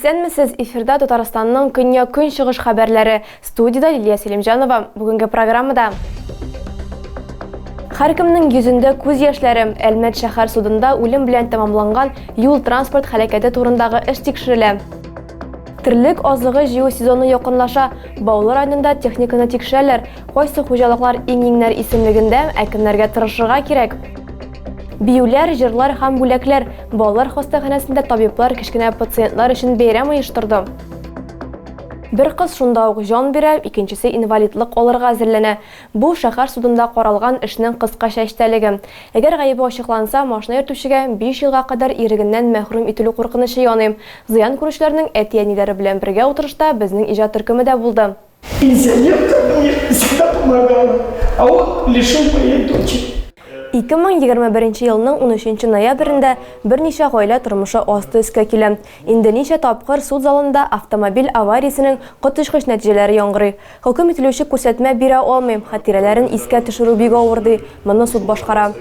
Исәнмесез, эфирда Татарстанның көньяк-көнчыгыш хәбәрләре. Студияда Лилия Селимҗанова. Бүгенге программада һәркемнең йөзендә күз яшьләре. Әлмәт шәһәр судында үлем белән тәмамланган юл транспорт һәлакәте турындагы эш тикшерелә. Терлек азыгы җыю сезоны якынлаша. Баулы районында техниканы тикшерәләр. Кайсы хуҗалыклар иң-иңнәр исемлегендә әкемнәргә тырышырга кирәк. Биюләр, җырлар һәм бүләкләр. Балалар хастаханәсендә табиблар кечкенә пациентлар өчен бәйрәм оештырды. Бер кыз шунда ук җан бирә, икенчесе инвалидлык алырга әзерләнә. Бу шәһәр судында каралган эшнең кыскача эчтәлеге. Әгәр гаебе ачыкланса, машина йөртүчегә 5 елга кадәр ирегеннән мәхрүм итүле куркынычы яный. Зыян күрүчеләрнең әти-әниләре белән бергә утырышта безнең иҗат төркеме дә булды. Пенсионерка мне всегда помогала, а он лишил моей дочери. 2021 елның 13 ноябрендә берничә гаилә тормышы асты өскә килә. Инде ничә тапкыр суд залында автомобиль авариясенең коточкыч нәтиҗәләре яңгырый. Хөкем ителүче күрсәтмә бирә алмый, хатирәләрен искә төшерү бик авыр ди. Моны суд башкара.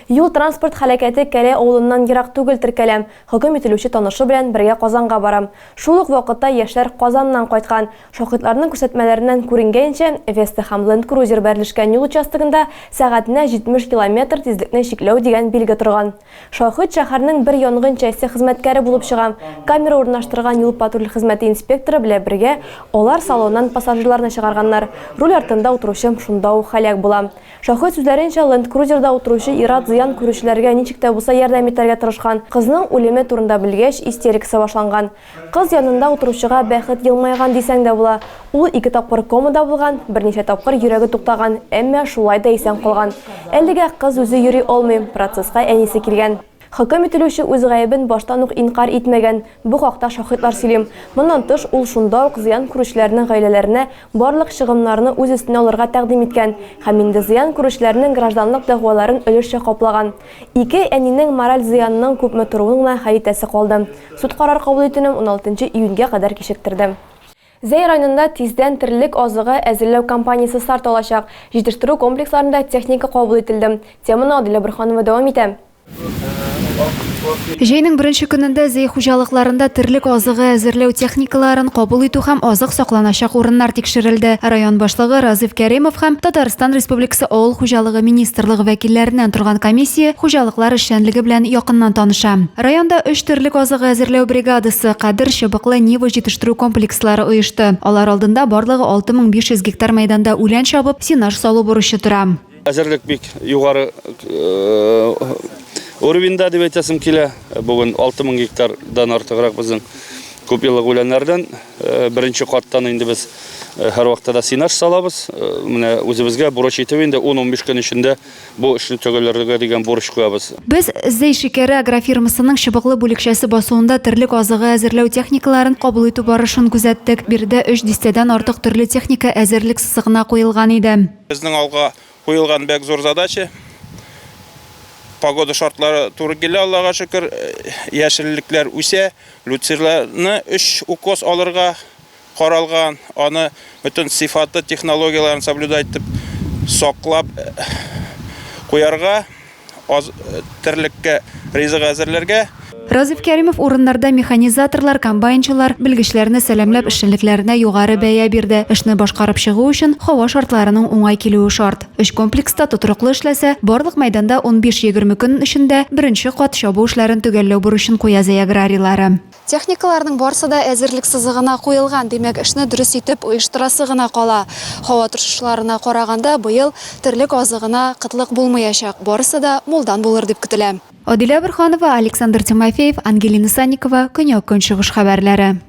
Юл транспорт һәлакәте Кәлә авылыннан ерак түгел теркәлә. Хөкем ителүче танышы белән бергә Казанга барам. Шул ук вакытта яшьләр Казаннан кайткан. Шаһитларның күрсәтмәләреннән күренгәнчә, Веста һәм Land Cruiser берләшкән юл участогында сәгатенә 70 км тизлекне чикләү дигән билге торган. Шаһит шәһәрнең бер янгын части хезмәткәре булып чыга. Камера урнаштырган юл патруль хезмәте инспекторы белән бергә алар салоннан пассажирларны чыгарганнар. Руль артында утыручы шунда ук һәлак була. Шаһит сүзләренчә, Land Cruiserда утыручы ир-ат зыян күрүчеләргә ничек тә булса ярдәм итәргә тырышкан. Кызның үлеме турында белгәч, истерикасы башланган. Кыз янында утыручыга бәхет елмайган дисәң дә була. Ул 2 тапкыр комада булган, берничә тапкыр йөрәге туктаган, әмма шулай да исән калган. Әлегә кыз үзе йөри алмый, процесска әнисе килгән. Хөкем ителүче үз гаебен баштан ук инкар итмәгән. Бу хакта шаһитлар сөйлим. Моннан тыш ул шунда ук зыян күрүчеләрнең гаиләләренә барлык чыгымнарны үз өстенә алырга тәкъдим иткән һәм инде зыян күрүчеләрнең гражданлык дәгъваларын өлешчә каплаган. Ике әнинең мораль зыянының күпме торуына хәйтәсе калды. Суд карар кабул итүне 16 июньгә кадәр кичектерде. Зәй районында тиздән терлек азыгы әзерләү кампаниясе старт алачак. Җитештерү комплексларында техника кабул ителде. Теманы Адилә Бөрханова дәвам итә. Җәйнең беренче көнендә зәй хуҗалыкларында терлек азыгы әзерләү техникаларын кабул итү һәм азык сакланачак урыннар тикшерелде. Район башлыгы Разиф Кәримов һәм Татарстан Республикасы авыл хуҗалыгы министрлыгы вәкилләреннән торган комиссия хуҗалыклар эшчәнлеге белән якыннан таныша. Районда 3 терлек азыгы әзерләү бригадасы Кадыр, Чыбыклы, Нива җитештерү комплекслары оешты. Алар алдында барлыгы 6500 гектар мәйданда үлән чабып, синаж салу бурычы тора. Әзерлек бик югары уровеньда дип әйтәсем килә. Бүген 6000 гектардан артыграк безнең күп еллык үләннәрдән беренче каттан инде без һәр вакытта да синаж салабыз. Менә үзебезгә бурыч итеп инде 10-15 көн эчендә бу эшне төгәлләргә дигән бурыч куябыз. Без Зәй шикәре агрофирмасының Чыбыклы бүлекчәсе басуында терлек азыгы әзерләү техникаларын кабул итү барышын күзәттек. Бирдә 3 дистәдән артык төрле техника әзерлек сызыгына куелган иде. Безнең алга куелган бәк зур задача. Погода шартлары туры килә, Аллага шөкер, яшеллекләр үсә, люцерларны 3 укос алырга каралган, аны бөтен сыйфаты технологияларын соблюдать итеп саклап куярга, терлеккә ризык әзерләргә. Разиф Кәримов урыннарда механизаторлар, комбайнчылар, белгечләрне сәламләп эшчәнлекләренә югары бәя бирде. Эшне башкарып чыгу өчен һава шартларының уңай килүе шарт. 3 комплекста тотрыклы эшләсә, барлык мәйданда 15-20 көн эчендә беренче кат чабу эшләрен төгәлләү бурычын куя Зәй аграрийлары. Техникаларның барысы да әзерлек сызыгына куелган, димәк эшне дөрес итеп оештырасы гына кала. Һава торышларына караганда быел терлек азыгына кытлык булмаячак, барысы да молдан булыр дип көтелә. Адилә Бөрханова, Александр Тимофеев, Ангелина Санникова, Көньяк-Көнчыгыш хәбәрләре.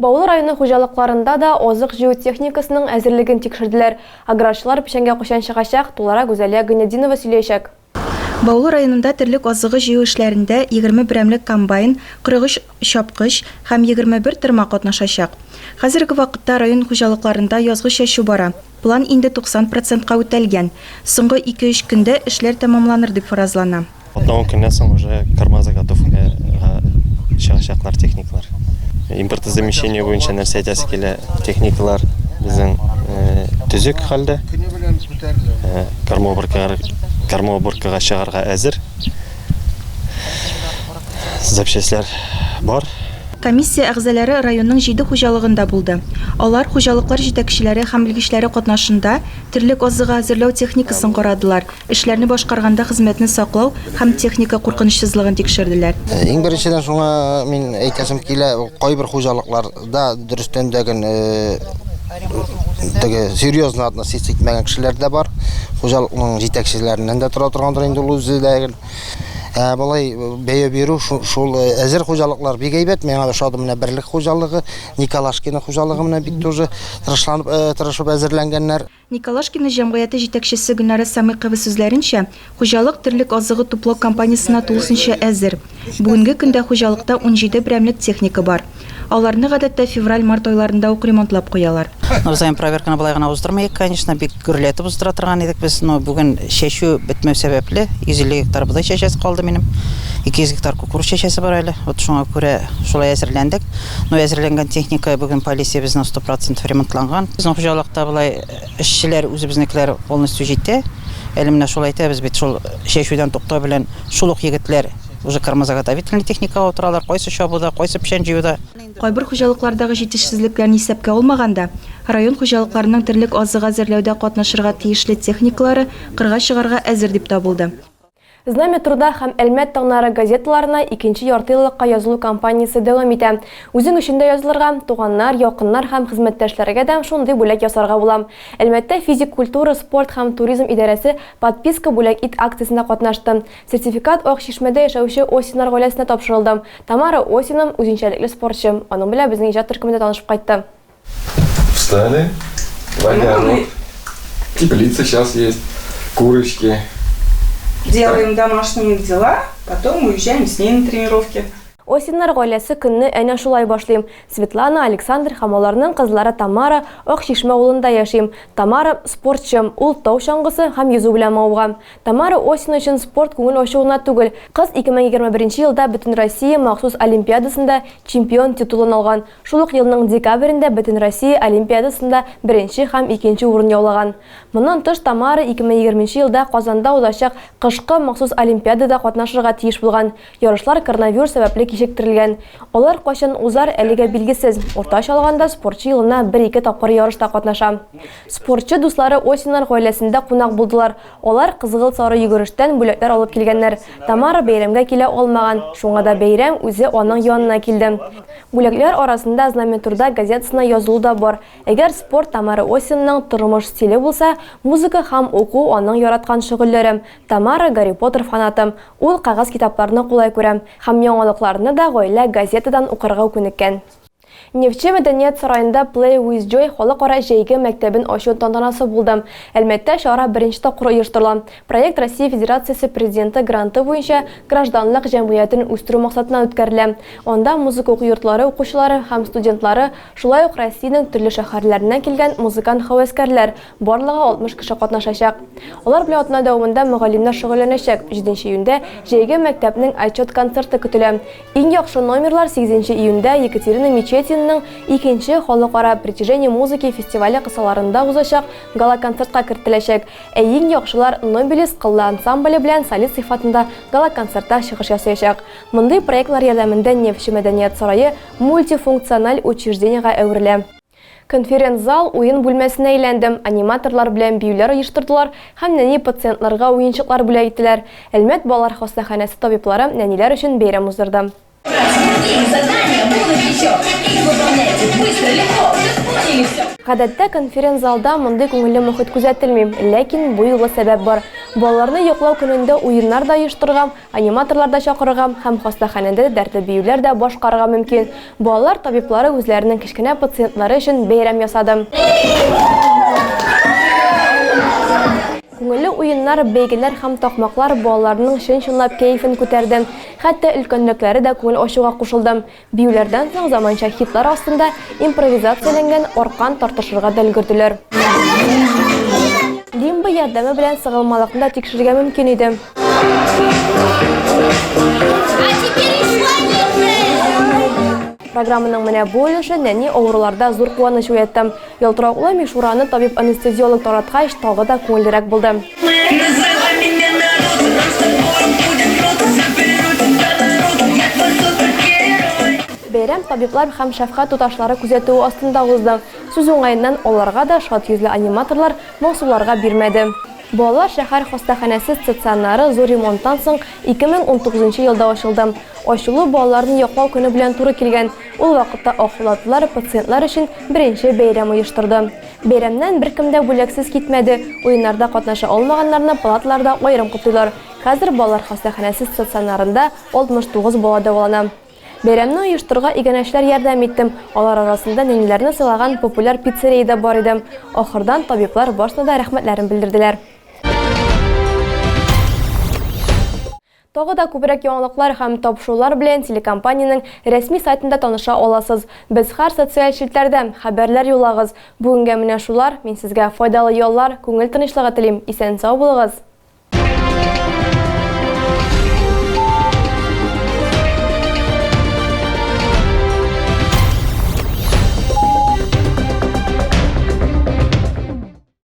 Баулы районы хуҗалыкларында да азык җыю техникасының әзерлеген тикшерделәр. Аграрчылар пешәнгә кучан чыгачак, тулара Гүзәлия Гыйнетдинова сөйләячәк. Баулы районында терлек азыгы җыю эшләрендә 20 берәмлек комбайн, 43 чапкыч һәм 21 тырма катнашачак. Хәзерге вакытта район хуҗалыкларында язгы чәчү бара. План инде 90%-ка үтәлгән. Соңгы 2-3 көндә эшләр тәмамланыр дип фаразлана. Одного көннән соң уже корма заготовкага чыгачаклар техникалар. Импортозамещение буенча нәрсә әйтәсе килә, техникалар безнең төзек хәлдә. Корма уборкага чыгарга әзер. Запчастлар бар. Комиссия әгъзалары районның 7 хуҗалыгында булды. Алар хуҗалыклар җитәкчеләре һәм белгечләре катнашында терлек азыга әзерләү техникасын карадылар. Эшләрне башкарганда хезмәтне саклау һәм техника куркынычсызлыгын тикшерделәр. Иң беренчедән шуңа мин әйтәсем килә, кайбер хуҗалыкларда дөрестән дәген серьезно относиться итмәгән кешеләр дә бар. Хуҗалыкның җитәкчеләреннән дә тора торгандыр инде ул үзе дәген. Болай бәя бирү шул әзер хуҗалыклар бик әйбәт. Миңа ошады менә берлек хуҗалыгы, Николашкина хуҗалыгы менә бик тоже тырышып әзерләнгәннәр. Николашкина җәмгыяте җитәкчесе Гөлнара Самыйкова сүзләренчә, хуҗалык терлек азыгы туплау кампаниясына тулысынча әзер. Бүгенге көндә хуҗалыкта 17 берәмлек техника бар. Аларны гадәттә февраль-март айларында ук ремонтлап куялар. Взаим проверканы былай гына уздырмыйк, конечно, бик гөрләтеп уздыра торган идек без, но бүген чәчү бетмәү сәбәпле 150 гектар будай чәчәсе калды минем. 200 гектар кукуруз чәчәсе бар әле. Вот шуңа күрә шулай әзерләндек. Но әзерләнгән техника бүген полиция безнең 100% ремонтланган. Безнең хуҗалыкта былай эшчеләр үзебезнекеләр полностью җитә. Әле менә шулай әйтәбез бит, шул чәчүдән туктау белән шул ук егетләр уже кормозаготовительный техникага утыралар, кайсы чабуда, кайсы печән җыюда. Кайбер хуҗалыклардагы җитешсезлекләрне исәпкә алмаганда, район хуҗалыкларының терлек азык әзерләүдә катнашырга тиешле техникалары кырга чыгарга әзер дип табылды. Знамя труда һәм Әлмәт таңнары газеталарына 2нче яртыйлыкка язылу кампаниясе дәвам итә. Үзең өчен дә язылырга, туганнар, якыннар һәм хезмәттәшләргә дә шундый бүләк ясарга була. Әлмәттә физик культура, спорт һәм туризм идарәсе подписка бүләк ит акциясендә катнашты. Сертификат Акчишмәдә яшәүче Осиннар гаиләсенә тапшырылды. Тамара Осиным үзенчәлекле спортчы. Аның белән безнең иҗат төркемендә танышып кайтты. Встали, водярок, теплица сейчас есть, курочки. Делаем домашние дела, потом уезжаем с ней на тренировки. Осиннар гаиләсе көнне әнә шулай башлыйм. Светлана, Александр һәм аларның кызлары Тамара Акчишмә авылында яшим. Тамара спортчы, ул тау чаңгысы һәм йөзү белән мавыга. Тамара Осин өчен спорт күңел ачуына түгел. Кыз 2021 елда Бөтен Россия махсус олимпиадасында чемпион титулын алган. Шул ук елның декабрендә Бөтен Россия олимпиадасында 1 һәм 2 урын яулаган. Моннан тыш Тамара 2020 елда Казанда узачак кышкы махсус олимпиадада катнашырга тиеш булган. Ярышлар коронавирус сәбәпле кичектерелгән. Алар кайчан узар әлегә билгесез. Уртача алганда спортчы елына 1-2 тапкыр ярышта катнаша. Спортчы дуслары Осиннар гаиләсендә кунак булдылар. Алар кызгылт сары йөгерештән бүләкләр алып килгәннәр. Тамара бәйрәмгә килә алмаган. Шуңа да бәйрәм үзе аның янына килде. Бүләкләр арасында Знамя труда газетасына язылу да бар. Әгәр спорт Тамара Осинның тормыш стиле булса, музыка һәм уку аның яраткан шөгыльләре. Тамара Гарри Поттер фанаты. Ул кагаз китапларны кулай күрә һәм яңалыкларны да гаилә газетадан укырга күнеккән. Нефтче мәдәният сараенда Play with Joy халыкара җәйге мәктәбен ачу тантанасы булды. Әлмәттә чара беренче тапкыр оештырыла. Проект Россия Федерациясе президенты гранты буенча гражданлык җәмгыятен үстерү максатына үткәрелә. Анда музыка уку йортлары укучылары һәм студентлары, шулай ук Россиянең төрле шәһәрләреннән килгән музыкант һәвәскәрләр, барлыгы 60 кеше катнашачак. Алар белән атна дәвамында мөгаллимнәр шөгыльләнәчәк. 7 июньдә җәйге мәктәпнең отчет концерты көтелә. Иң яхшы номерлар 8 июньдә Екатерина Мечетинның 2нче халыкара притяжение музыки фестивале кысаларында узачак гала-концертка кертеләчәк. Иң яхшылар Нобелис кыллы ансамбле белән солист сыйфатында гала-концертта чыгыш ясаячак. Мондый проектлар ярдәмендә Нефтче мәдәният сарае мультифункциональ учреждениегә әверелә. Конференц-зал уен бүлмәсенә әйләнде. Аниматорлар белән биюләр оештырдылар һәм нәни пациентларга уенчыклар бүләк иттеләр. Әлмәт балалар хастаханәсе табиблары нәниләр өчен бәйрәм уздырды. Гадәттә конференц-залда мондый күңелле мөхит күзәтелми, ләкин бу юлы сәбәп бар. Балаларны йоклау көнендә уеннар да оештырган, аниматорлар да чакырган һәм хастаханәдә дәртле биюләр дә башкарырга мөмкин. Балалар табиблары үзләренең кечкенә пациентлары өчен бәйрәм ясады. Күңелле уеннар, бәйгеләр һәм такмаклар балаларның чын-чынлап кәефен күтәрде. Хәтта өлкәнлекләре дә күңел ачуга кушылды. Биюләрдән соң заманча хитлар астында импровизацияләнгән аркан тартышырга да өлгерделәр. Лимба ярдәме белән сыгылмалыкны да тикшерергә мөмкин иде. Программаның менә бу өлеше нәни авыруларда зур куаныч уятты. Ялтыраклы мишураны табиб-анестезиолог тараткач тагы да күңеллерәк булды. Бәйрәм табиблар һәм шәфкать туташлары күзәтүе астында узды. Сүз уңайыннан аларга да шат йөзле аниматорлар моңсуларга бирмәде. Балалар шәһәр хастаханәсе стационары зур ремонттан соң 2019 елда ачылды. Ачылу балаларны яклау көне белән туры килгән. Ул вакытта ахлатлар пациентлар өчен беренче бәйрәм оештырды. Бәйрәмнән беркем дә бүләксез китмәде. Уеннарда катнаша алмаганнарны палатларда аерым котлыйлар. Хәзер балалар хастаханәсе стационарында 69 бала дәвалана. Бәйрәмне оештырырга игенәчләр ярдәм итте. Алар арасында нәниләрне сыйлаган популяр пиццерия да бар иде. Ахырдан табиблар башына да рәхмәтләрен белдерделәр. Тагы да күбрәк яңалыклар һәм тапшырулар белән телекомпаниянең рәсми сайтында таныша аласыз. Без һәр социаль челтәрдә хәбәрләр юлагыз. Бүгенгә менә шулар. Мин сезгә файдалы яллар, күңел тынычлыгы телим. Исән-сау булыгыз.